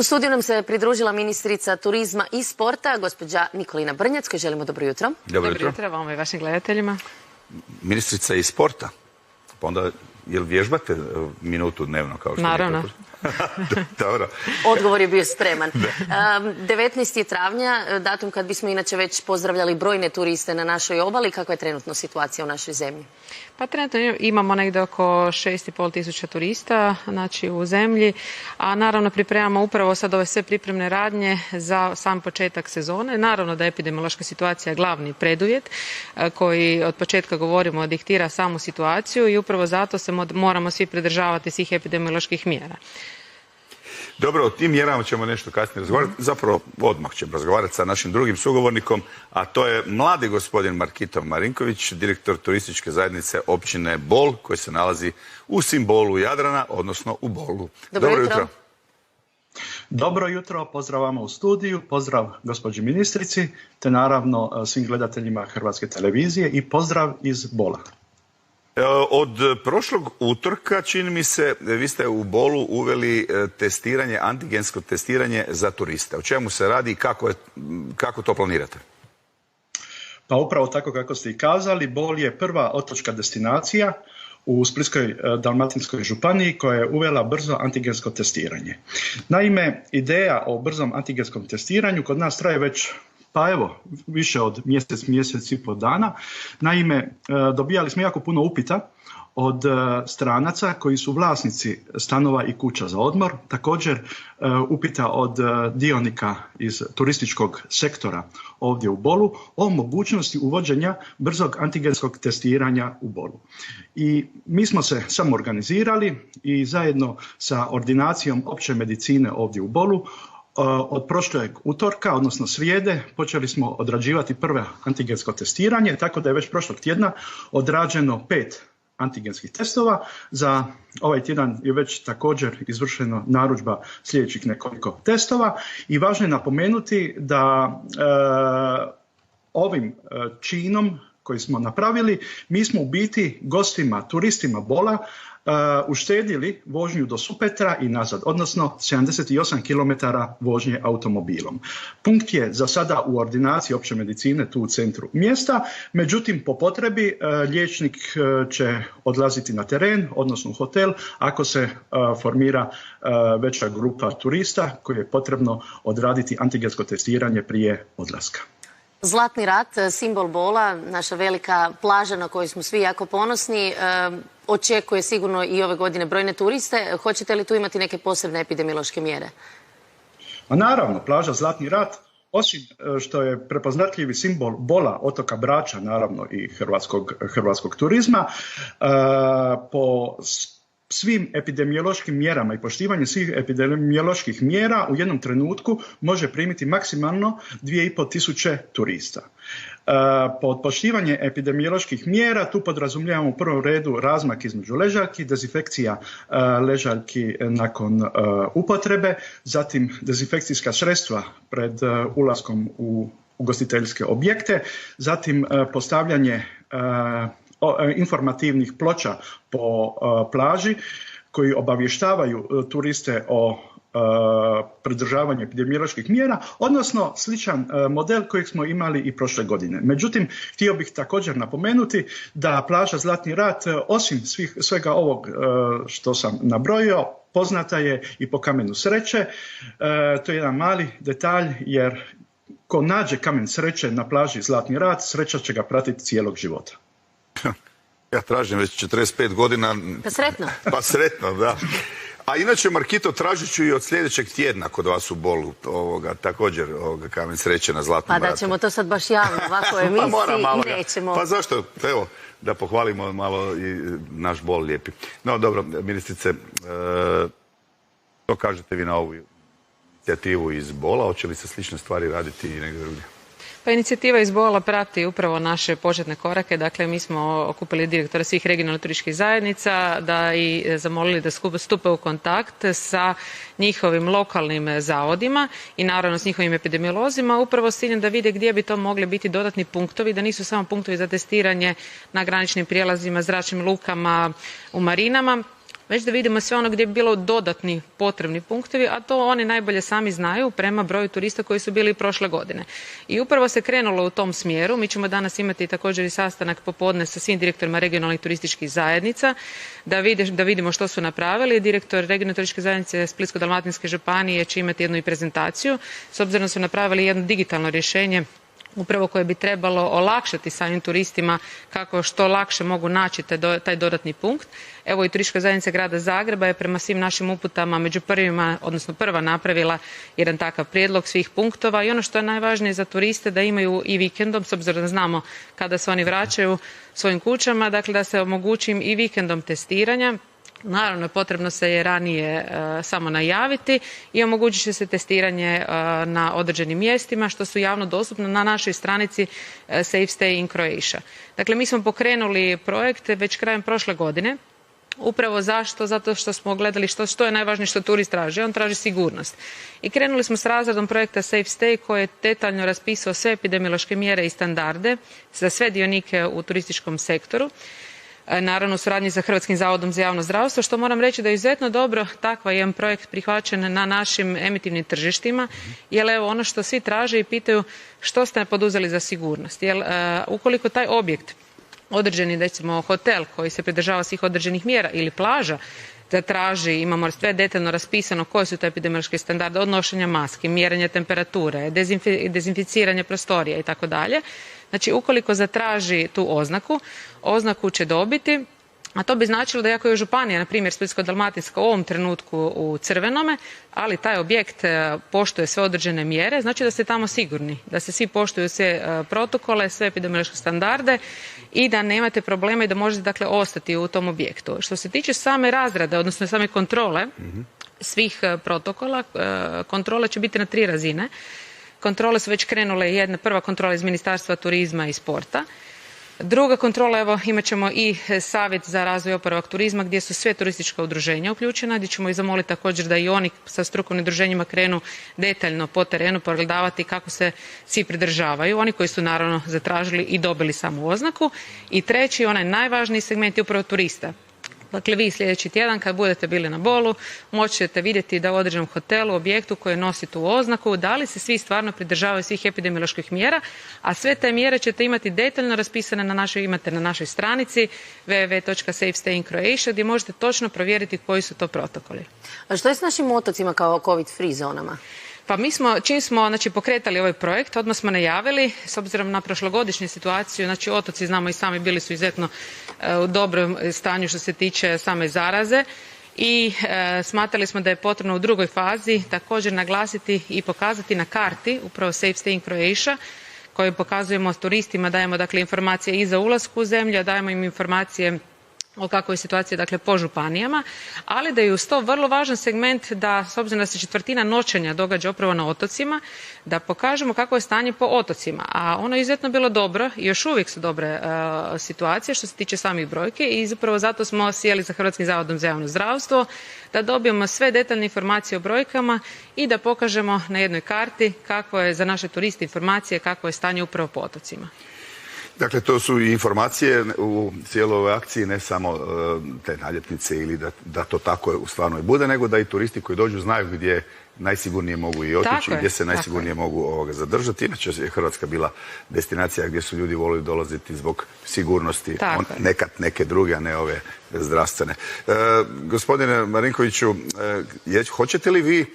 U studiju nam se pridružila ministrica turizma i sporta, gospođa Nikolina Brnjac, kojoj želimo dobro jutro. Dobro jutro vama i vašim gledateljima. Ministrica i sporta, pa onda jel vježbate minutu dnevno kao što naravno. Dobro. Odgovor je bio spreman. 19. travnja, datum kad bismo inače već pozdravljali brojne turiste na našoj obali. Kakva je trenutno situacija u našoj zemlji? Pa trenutno imamo negdje oko 6,5 tisuća turista, znači u zemlji, a naravno pripremamo upravo sad ove sve pripremne radnje za sam početak sezone. Naravno da je epidemiološka situacija glavni preduvjet koji od početka govorimo diktira samu situaciju i upravo zato se moramo svi pridržavati svih epidemioloških mjera. Dobro, o tim mjerama ćemo nešto kasnije razgovarati. Zapravo odmah ćemo razgovarati sa našim drugim sugovornikom, a to je mladi gospodin Markito Marinković, direktor turističke zajednice općine Bol, koji se nalazi u simbolu Jadrana, odnosno u Bolu. Dobro jutro. Dobro jutro, pozdrav vama u studiju, pozdrav gospođi ministrici, te naravno svim gledateljima Hrvatske televizije i pozdrav iz Bola. Od prošlog utorka, čini mi se, vi ste u Bolu uveli testiranje, antigensko testiranje za turiste. O čemu se radi i kako to planirate? Pa upravo tako kako ste i kazali, Bol je prva otočka destinacija u Splitsko-dalmatinskoj županiji koja je uvela brzo antigensko testiranje. Naime, ideja o brzom antigenskom testiranju kod nas traje već više od mjesec i pol dana. Naime, dobijali smo jako puno upita od stranaca koji su vlasnici stanova i kuća za odmor, također upita od dionika iz turističkog sektora ovdje u Bolu o mogućnosti uvođenja brzog antigenskog testiranja u Bolu. I mi smo se samo organizirali i zajedno sa ordinacijom opće medicine ovdje u Bolu od prošlog utorka, odnosno srijede, počeli smo odrađivati prvo antigensko testiranje, tako da je već prošlog tjedna odrađeno 5 antigenskih testova. Za ovaj tjedan je već također izvršena narudžba sljedećih nekoliko testova i važno je napomenuti da ovim činom koji smo napravili, mi smo u biti gostima, turistima Bola uštedili vožnju do Supetra i nazad, odnosno 78 km vožnje automobilom. Punkt je za sada u ordinaciji opće medicine tu u centru mjesta, međutim po potrebi liječnik će odlaziti na teren, odnosno u hotel, ako se formira veća grupa turista koje je potrebno odraditi antigensko testiranje prije odlaska. Zlatni rat, simbol Bola, naša velika plaža na kojoj smo svi jako ponosni, očekuje sigurno i ove godine brojne turiste. Hoćete li tu imati neke posebne epidemiološke mjere? A naravno, plaža Zlatni rat, osim što je prepoznatljivi simbol Bola, otoka Brača, naravno i hrvatskog turizma, po svim epidemiološkim mjerama i poštivanjem svih epidemioloških mjera u jednom trenutku može primiti maksimalno 2.500 turista. Pod poštivanje epidemioloških mjera tu podrazumijevamo u prvom redu razmak između ležaljki, dezinfekcija ležaljki nakon upotrebe, zatim dezinfekcijska sredstva pred ulaskom u ugostiteljske objekte, zatim postavljanje informativnih ploča po plaži koji obavještavaju turiste o pridržavanju epidemioloških mjera, odnosno sličan model kojeg smo imali i prošle godine. Međutim, htio bih također napomenuti da plaža Zlatni rat, osim svega ovog što sam nabrojio, poznata je i po kamenu sreće. To je jedan mali detalj jer ko nađe kamen sreće na plaži Zlatni rat, sreća će ga pratiti cijelog života. Ja tražim već 45 godina. Pa sretno. Pa sretno, da. A inače, Markito, tražit ću i od sljedećeg tjedna kod vas u Bolu također kamen sreće na Zlatnom ratu. Pa da ćemo to sad baš javno ovako u emisiji i nećemo. Pa zašto? Evo, da pohvalimo malo i naš Bol lijepi. No dobro, ministrice, što kažete vi na ovu inicijativu iz Bola? Hoće li se slične stvari raditi i negdje drugdje? Pa inicijativa iz Bola prati upravo naše početne korake. Dakle, mi smo okupili direktora svih regionalnih turističkih zajednica da i zamolili da stupe u kontakt sa njihovim lokalnim zavodima i naravno s njihovim epidemiolozima, upravo s ciljem da vide gdje bi to mogli biti dodatni punktovi, da nisu samo punktovi za testiranje na graničnim prijelazima, zračnim lukama, u marinama, već da vidimo sve ono gdje bi bilo dodatni potrebni punktovi, a to oni najbolje sami znaju prema broju turista koji su bili prošle godine. I upravo se krenulo u tom smjeru. Mi ćemo danas imati također i sastanak popodne sa svim direktorima regionalnih turističkih zajednica da vidimo što su napravili. Direktor regionalne turističke zajednice Splitsko-dalmatinske županije će imati jednu i prezentaciju, s obzirom da su napravili jedno digitalno rješenje upravo koje bi trebalo olakšati samim turistima kako što lakše mogu naći taj dodatni punkt. Evo i Turistička zajednica grada Zagreba je prema svim našim uputama među prvima, odnosno prva napravila jedan takav prijedlog svih punktova i ono što je najvažnije za turiste da imaju i vikendom, s obzirom da znamo kada se oni vraćaju svojim kućama, dakle da se omogući im i vikendom testiranja. Naravno, potrebno se je ranije samo najaviti i omogućit će se testiranje na određenim mjestima što su javno dostupno na našoj stranici Safe Stay in Croatia. Dakle, mi smo pokrenuli projekte već krajem prošle godine. Upravo zašto? Zato što smo gledali što je najvažnije što turist traži. On traži sigurnost. I krenuli smo s razradom projekta Safe Stay koji je detaljno raspisao sve epidemiološke mjere i standarde za sve dionike u turističkom sektoru. Naravno u suradnji sa Hrvatskim zavodom za javno zdravstvo, što moram reći da je izuzetno dobro takav jedan projekt prihvaćen na našim emitivnim tržištima, jer evo ono što svi traže i pitaju što ste poduzeli za sigurnost. Jer ukoliko taj objekt, određeni recimo hotel koji se pridržava svih određenih mjera ili plaža, da traži, imamo sve detaljno raspisano koje su te epidemiološke standarde, od nošenja maski, mjerenja temperature, dezinficiranje prostorija i tako dalje. Znači, ukoliko zatraži tu oznaku će dobiti, a to bi značilo da iako je županija, na primjer Splitsko-dalmatinska u ovom trenutku u crvenome, ali taj objekt poštuje sve određene mjere, znači da ste tamo sigurni, da se svi poštuju sve protokole, sve epidemiološke standarde i da nemate problema i da možete dakle ostati u tom objektu. Što se tiče same razrade, odnosno same kontrole svih protokola, kontrole će biti na 3 razine. Kontrole su već krenule, prva kontrola iz Ministarstva turizma i sporta. Druga kontrola, evo imat ćemo i Savjet za razvoj i oporavak turizma gdje su sve turistička udruženja uključena, gdje ćemo ih zamoliti također da i oni sa strukovnim udruženjima krenu detaljno po terenu pogledavati kako se svi pridržavaju. Oni koji su naravno zatražili i dobili samu oznaku. I treći, onaj najvažniji segment je upravo turista. Dakle, vi sljedeći tjedan kad budete bili na Bolu moći ćete vidjeti da u određenom hotelu, objektu koji nosi tu oznaku, da li se svi stvarno pridržavaju svih epidemioloških mjera, a sve te mjere ćete imati detaljno raspisane imate na našoj stranici www.safestayinCroatia gdje možete točno provjeriti koji su to protokoli. A što je s našim otocima kao COVID free zonama? Pa čim smo pokretali ovaj projekt, odmah smo najavili, s obzirom na prošlogodišnju situaciju, znači otoci znamo i sami bili su izuzetno u dobrom stanju što se tiče same zaraze i smatrali smo da je potrebno u drugoj fazi također naglasiti i pokazati na karti upravo Safe Stay in Croatia koju pokazujemo turistima, dajemo dakle informacije i za ulasku u zemlju, a dajemo im informacije o kakvoj je situaciji dakle po županijama, ali da je uz to vrlo važan segment da s obzirom da se 1/4 noćenja događa upravo na otocima, da pokažemo kako je stanje po otocima. A ono je izuzetno bilo dobro i još uvijek su dobre situacije što se tiče samih brojke i upravo zato smo sjeli sa Hrvatskim zavodom za javno zdravstvo da dobijemo sve detaljne informacije o brojkama i da pokažemo na jednoj karti kakvo je za naše turiste informacije kakvo je stanje upravo po otocima. Dakle, to su i informacije u cijeloj ovoj akciji, ne samo te naljepnice ili da to tako stvarno i bude, nego da i turisti koji dođu znaju gdje najsigurnije mogu i otići, gdje se najsigurnije mogu zadržati. Inače je Hrvatska bila destinacija gdje su ljudi volili dolaziti zbog sigurnosti, nekad neke druge, a ne ove zdravstvene. Gospodine Marinkoviću, hoćete li vi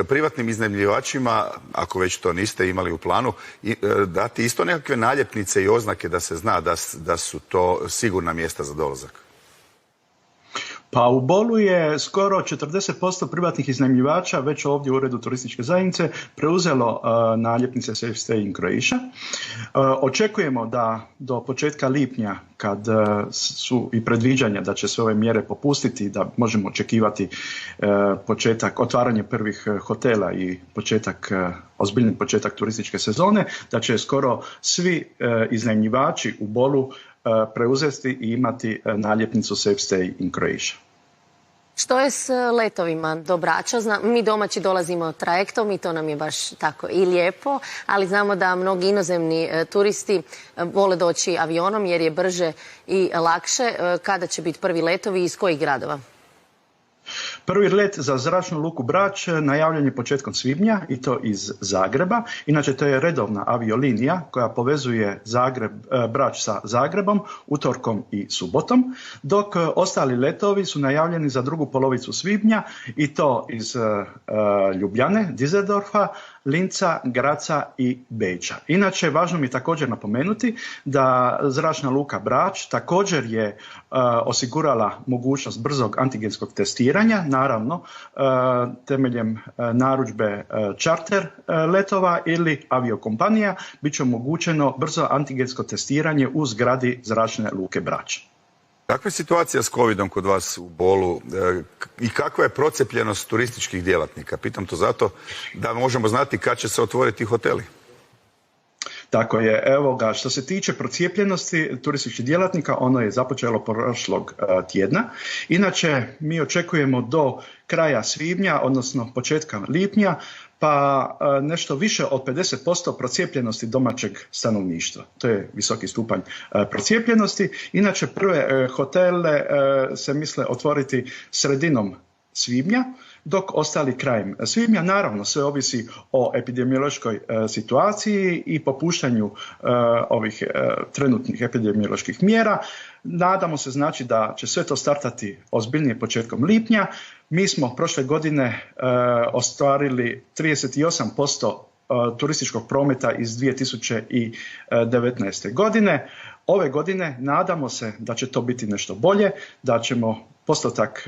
privatnim iznajmljivačima, ako već to niste imali u planu, dati isto nekakve naljepnice i oznake da se zna da su to sigurna mjesta za dolazak? Pa u Bolu je skoro 40% privatnih iznajmljivača već ovdje u Uredu turističke zajednice preuzelo naljepnice Safe Stay in Croatia. Očekujemo da do početka lipnja, kad su i predviđanja da će se ove mjere popustiti, da možemo očekivati otvaranje prvih hotela i ozbiljni početak turističke sezone, da će skoro svi iznajmljivači u Bolu preuzeti i imati naljepnicu Safe Stay in Croatia. Što je s letovima do Brača? Mi domaći dolazimo trajektom i to nam je baš tako i lijepo, ali znamo da mnogi inozemni turisti vole doći avionom jer je brže i lakše. Kada će biti prvi letovi i iz kojih gradova? Prvi let za zračnu luku Brač najavljen je početkom svibnja i to iz Zagreba. Inače, to je redovna aviolinija koja povezuje Brač sa Zagrebom utorkom i subotom, dok ostali letovi su najavljeni za drugu polovicu svibnja i to iz Ljubljane, Düsseldorfa, Linca, Graca i Beča. Inače, važno mi također napomenuti da zračna luka Brač također je osigurala mogućnost brzog antigenskog testiranja, naravno temeljem narudžbe čarter letova ili aviokompanija bit će omogućeno brzo antigensko testiranje u zgradi zračne luke Brač. Kakva je situacija s covidom kod vas u Bolu i kakva je procijepljenost turističkih djelatnika? Pitam to zato da možemo znati kad će se otvoriti hoteli. Tako je, evo ga, što se tiče procijepljenosti turističkih djelatnika, ono je započelo prošlog tjedna. Inače, mi očekujemo do kraja svibnja, odnosno početka lipnja, pa nešto više od 50% procijepljenosti domaćeg stanovništva. To je visoki stupanj procijepljenosti. Inače, prve hotele se misle otvoriti sredinom svibnja, dok ostali krajem svibnja. Naravno, sve ovisi o epidemiološkoj situaciji i popuštanju ovih trenutnih epidemioloških mjera. Nadamo se znači da će sve to startati ozbiljnije početkom lipnja. Mi smo prošle godine ostvarili 38% turističkog prometa iz 2019. godine. Ove godine nadamo se da će to biti nešto bolje, da ćemo postotak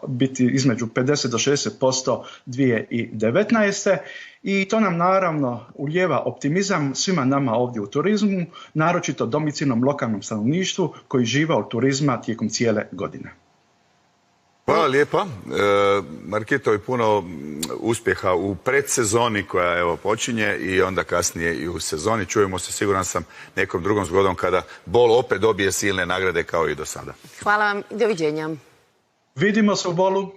biti između 50 do 60% 2019. I to nam naravno ulijeva optimizam svima nama ovdje u turizmu, naročito domicilnom lokalnom stanovništvu koji žive od turizma tijekom cijele godine. Hvala lijepa. Markito, i puno uspjeha u predsezoni koja evo počinje i onda kasnije i u sezoni. Čujemo se, siguran sam, nekom drugom zgodom kada Bol opet dobije silne nagrade kao i do sada. Hvala vam i doviđenja. Vidimo se u Bolu.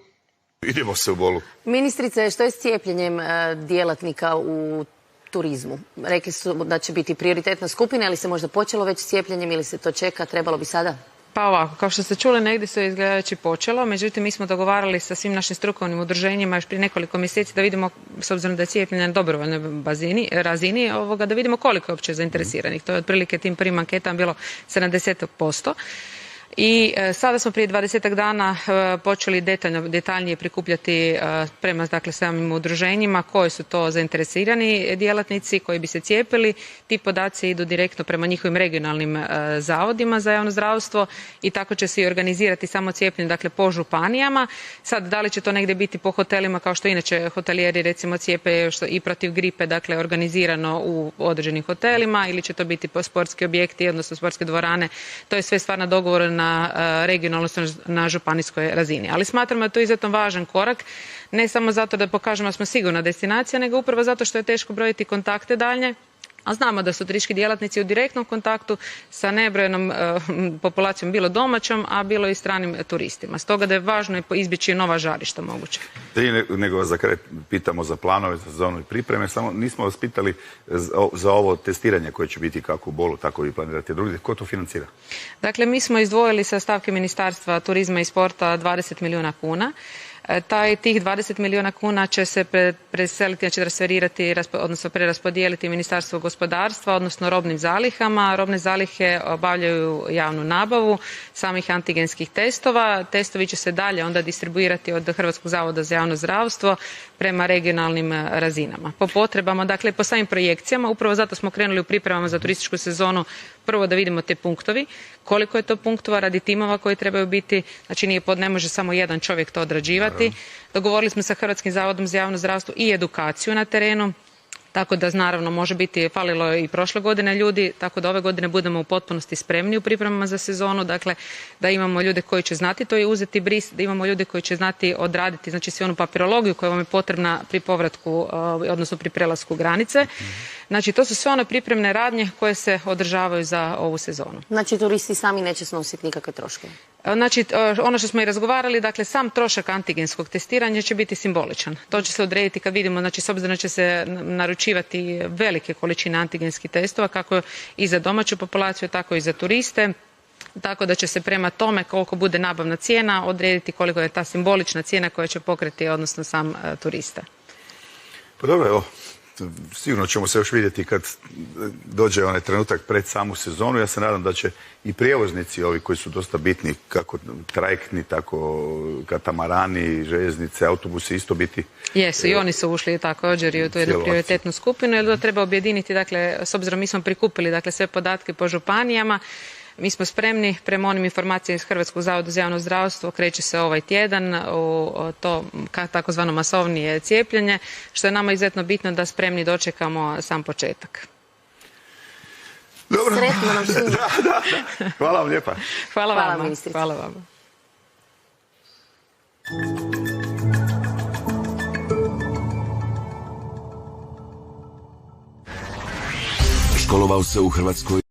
Vidimo se u Bolu. Ministrice, što je s cijepljenjem djelatnika u turizmu? Rekli su da će biti prioritetna skupina, ili se možda počelo već s cijepljenjem ili se to čeka, trebalo bi sada? Pa ovako, kao što ste čuli, negdje se izgledajući počelo, međutim mi smo dogovarali sa svim našim strukovnim udruženjima još prije nekoliko mjeseci da vidimo, s obzirom da je cijepljenje na dobrovoljnoj razini, da vidimo koliko je uopće zainteresiranih. To je otprilike tim prvim anketama bilo 70%. I sada smo prije 20 dana počeli detaljnije prikupljati prema samim udruženjima koji su to zainteresirani djelatnici koji bi se cijepili. Ti podaci idu direktno prema njihovim regionalnim zavodima za javno zdravstvo i tako će se i organizirati samo cijepljenje po županijama. Sad, da li će to negdje biti po hotelima kao što inače hotelijeri recimo cijepe i protiv gripe, organizirano u određenim hotelima, ili će to biti po sportski objekti, odnosno sportske dvorane, to je sve stvar na dogovoru na regionalnoj, na županijskoj razini. Ali smatramo da je to izuzetno važan korak, ne samo zato da pokažemo da smo sigurna destinacija, nego upravo zato što je teško brojiti kontakte daljnje, a znamo da su turistički djelatnici u direktnom kontaktu sa nebrojenom populacijom, bilo domaćom, a bilo i stranim turistima. Stoga da je važno izbjeći nova žarišta moguće. Nego vas za kraj pitamo za planove, za sezonu i pripreme, samo nismo vas pitali za ovo testiranje koje će biti kako u Bolu, tako vi planirate drugdje. Ko to financira? Dakle, mi smo izdvojili sa stavke Ministarstva turizma i sporta 20 milijuna kuna. Tih 20 milijuna kuna će se preseliti, znači transferirati, odnosno preraspodijeliti Ministarstvo gospodarstva, odnosno robnim zalihama. Robne zalihe obavljaju javnu nabavu samih antigenskih testova. Testovi će se dalje onda distribuirati od Hrvatskog zavoda za javno zdravstvo prema regionalnim razinama. Po potrebama, dakle po samim projekcijama, upravo zato smo krenuli u pripremama za turističku sezonu, prvo da vidimo te punktovi, koliko je to punktova radi timova koji trebaju biti, znači ne može samo jedan čovjek to odrađivati. Dogovorili smo sa Hrvatskim zavodom za javno zdravstvo i edukaciju na terenu, tako da naravno može biti, falilo i prošle godine ljudi, tako da ove godine budemo u potpunosti spremni u pripremama za sezonu, dakle da imamo ljude koji će znati to i uzeti bris, da imamo ljude koji će znati odraditi, znači svu onu papirologiju koja vam je potrebna pri povratku, odnosno pri prelasku granice. Znači to su sve one pripremne radnje koje se održavaju za ovu sezonu. Znači turisti sami neće snositi nikakve troškove? Znači ono što smo i razgovarali, dakle sam trošak antigenskog testiranja će biti simboličan. To će se odrediti kad vidimo, znači s obzirom da će se naručivati velike količine antigenskih testova, kako i za domaću populaciju, tako i za turiste. tako da će se prema tome koliko bude nabavna cijena odrediti koliko je ta simbolična cijena koja će pokriti, odnosno sam turista. Pa dobro, evo, sigurno ćemo se još vidjeti kad dođe onaj trenutak pred samu sezonu. Ja se nadam da će i prijevoznici, ovi koji su dosta bitni, kako trajektni, tako katamarani, željeznice, autobusi isto biti. Jesu, i oni su ušli također i u tu jednu prioritetnu skupinu, jer to treba objediniti, dakle, s obzirom mi smo prikupili, dakle, sve podatke po županijama. Mi smo spremni prema onim informacijama iz Hrvatskog zavoda za javno zdravstvo, kreće se ovaj tjedan u to takozvano masovnije cijepljenje, što je nama izuzetno bitno da spremni dočekamo sam početak. Dobro. Sretno nam svima. Da. Hvala vam lijepa. Hvala vama. ministrice. Hvala vama. Školovao se u Hrvatskoj